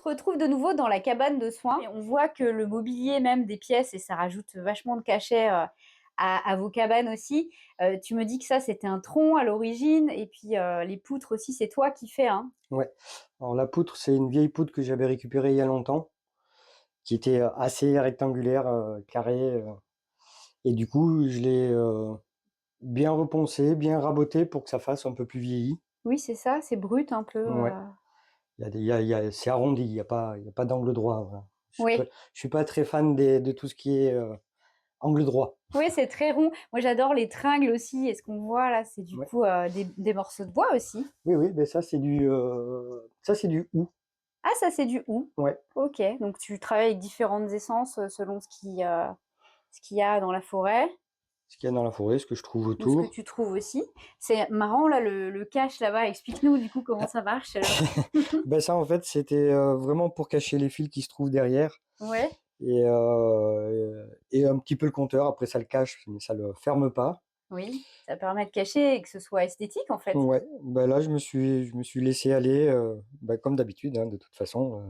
se retrouve de nouveau dans la cabane de soins. Et on voit que le mobilier, même des pièces, et ça rajoute vachement de cachet à vos cabanes aussi. Tu me dis que ça, c'était un tronc à l'origine, et puis les poutres aussi, c'est toi qui fais, hein? Ouais. Alors la poutre, c'est une vieille poutre que j'avais récupérée il y a longtemps, qui était assez rectangulaire, carrée, et du coup, je l'ai bien reponcée, bien rabotée pour que ça fasse un peu plus vieilli. Oui, c'est ça, c'est brut un peu. Ouais. C'est arrondi, il y a pas d'angle droit. Voilà. Oui. Je suis pas très fan de tout ce qui est angle droit. Oui, c'est très rond. Moi, j'adore les tringles aussi. Et ce qu'on voit là, c'est du Ouais. coup des morceaux de bois aussi. Oui, oui, mais ça c'est du hou. Ah, ça, c'est du hou. Ouais. Ok, donc tu travailles avec différentes essences selon ce qu'il y a dans la forêt Ce qu'il y a dans la forêt, ce que je trouve ou ce que autour. tu trouves aussi. C'est marrant là, le cache là-bas. Explique-nous du coup comment ça marche. Ben ça en fait c'était vraiment pour cacher les fils qui se trouvent derrière Ouais, et un petit peu le compteur. Après ça le cache, mais ça le ferme pas. oui, ça permet de cacher et que ce soit esthétique en fait. Ouais. Ben là je me suis laissé aller ben, comme d'habitude hein, de toute façon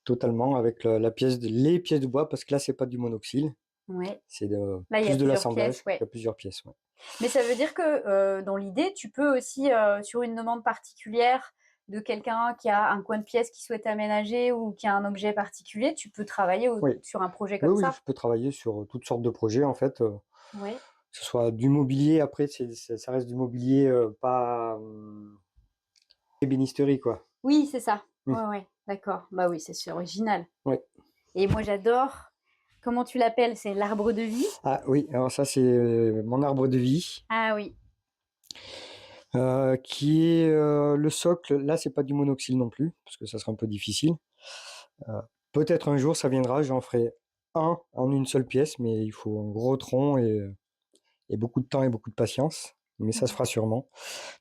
totalement avec les pièces de bois parce que là c'est pas du monoxyle, Ouais, c'est là il y a plus de plusieurs l'assemblage. pièces, Il y ouais. a plusieurs pièces. Ouais. Mais ça veut dire que dans l'idée, tu peux aussi, sur une demande particulière de quelqu'un qui a un coin de pièce qui souhaite aménager ou qui a un objet particulier, tu peux travailler Oui, sur un projet oui, comme oui, ça. je peux travailler sur toutes sortes de projets en fait. Ouais. Que ce soit du mobilier, après ça reste du mobilier pas ébénisterie quoi. Oui, c'est ça. Mm. Ouais, ouais, d'accord. Bah oui, c'est original. Ouais. Et moi, j'adore. Comment tu l'appelles? C'est l'arbre de vie? Ah oui, alors ça c'est mon arbre de vie, Ah oui. qui est le socle. Là c'est pas du monoxyle non plus, parce que ça sera un peu difficile. Euh, Peut-être un jour ça viendra, j'en ferai un en une seule pièce, mais il faut un gros tronc et beaucoup de temps et beaucoup de patience. Mais ça se fera sûrement.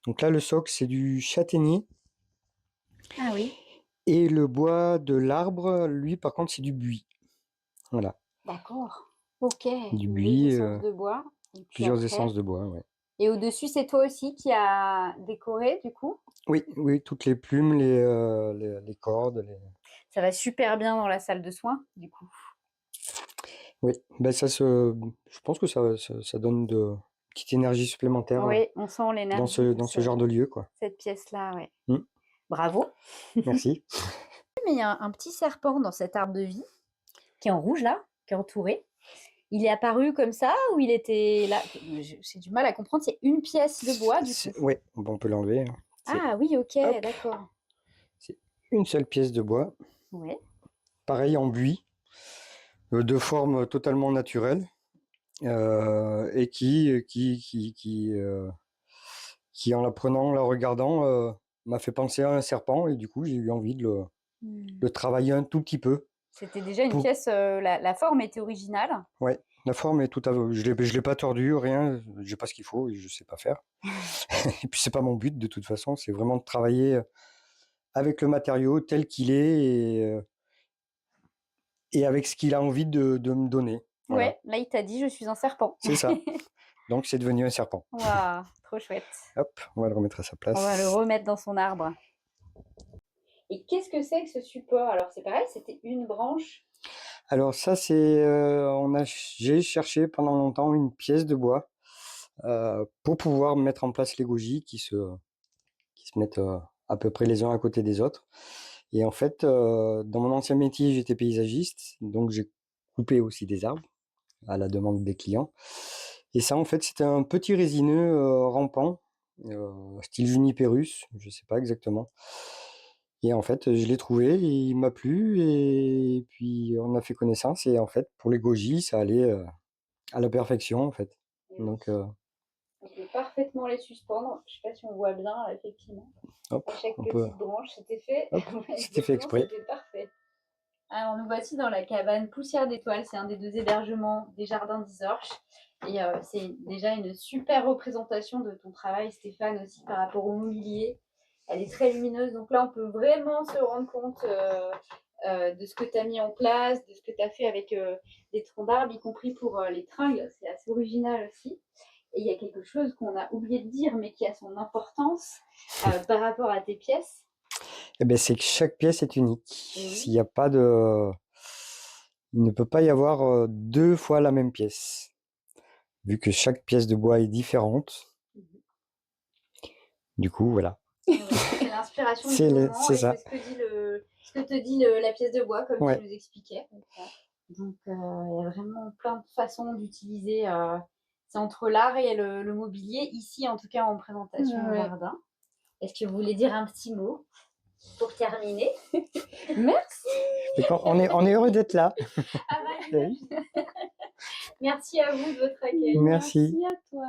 Donc là le socle c'est du châtaignier. Ah oui. Et le bois de l'arbre, lui, par contre, c'est du buis. Voilà. D'accord. Ok. Du Donc deux buis, essences de bois. Et puis plusieurs après. essences de bois, ouais. Et au-dessus, c'est toi aussi qui as décoré, du coup. Oui, oui, toutes les plumes, les cordes, Ça va super bien dans la salle de soins, du coup. oui, ben je pense que ça donne de petite énergie supplémentaire Oui, on sent l'énergie de dans ce genre de lieu, quoi. cette pièce-là, ouais. Mm, Bravo. merci. Mais il y a un petit serpent dans cet arbre de vie, qui est en rouge là, qui est entouré. Il est apparu comme ça ou il était là? J'ai du mal à comprendre. C'est une pièce de bois, du coup. Ouais, bon, on peut l'enlever. Hein. Ah oui, ok, Hop, d'accord. c'est une seule pièce de bois, Ouais. pareil en buis, de forme totalement naturelle, et qui en la prenant, en la regardant, m'a fait penser à un serpent et du coup j'ai eu envie de le travailler un tout petit peu. C'était déjà une Pour... pièce, la forme était originale. Ouais, la forme est tout à fait. Je l'ai pas tordu, rien. J'ai pas ce qu'il faut, et je sais pas faire. Et puis c'est pas mon but de toute façon, c'est vraiment de travailler avec le matériau tel qu'il est et avec ce qu'il a envie de me donner. Voilà, Ouais, là il t'a dit je suis un serpent. c'est ça. Donc c'est devenu un serpent. Waouh, trop chouette. Hop, on va le remettre à sa On va le place. remettre dans son arbre. Et qu'est-ce que c'est que ce support? Alors c'est pareil, c'était une branche. Alors ça c'est, j'ai cherché pendant longtemps une pièce de bois pour pouvoir mettre en place les gogies qui se mettent à peu près les uns à côté des autres. Et en fait, dans mon ancien métier, j'étais paysagiste, donc j'ai coupé aussi des arbres à la demande des clients. Et ça, en fait, c'était un petit résineux rampant, style Juniperus, je sais pas exactement. Et en fait, je l'ai trouvé, et il m'a plu, et puis on a fait connaissance. Et en fait, pour les goji, ça allait à la perfection, en fait. Et oui. Donc, On peut parfaitement les suspendre. Je sais pas si on voit bien, là, effectivement. hop, À chaque on peut, petite branche, c'était fait. hop, Ouais, c'était fait exactement, exprès. c'était parfait. Alors, nous voici dans la cabane Poussière d'étoiles. C'est un des deux hébergements des jardins d'Isorche. Et c'est déjà une super représentation de ton travail, Stéphane, aussi par rapport au mobilier. Elle est très lumineuse. Donc là, on peut vraiment se rendre compte de ce que tu as mis en place, de ce que tu as fait avec des troncs d'arbres, y compris pour les tringles. C'est assez original aussi. Et il y a quelque chose qu'on a oublié de dire, mais qui a son importance par rapport à tes pièces. Eh ben, c'est que chaque pièce est unique. Eh oui. S'il n'y a pas de... Il ne peut pas y avoir 2 fois la même pièce. Vu que chaque pièce de bois est différente. Mhm. Du coup, voilà. Et voilà, c'est l'inspiration du C'est moment c'est et ça. c'est ce que te dit la pièce de bois, comme tu Ouais. nous expliquais. Donc, il y a vraiment plein de façons d'utiliser. C'est entre l'art et le mobilier, ici en tout cas en présentation au Ouais. jardin. Est-ce que vous voulez dire un petit mot pour terminer? Merci. On est heureux d'être là. Ah bah, Oui. merci à vous de votre accueil. Merci. Merci à toi.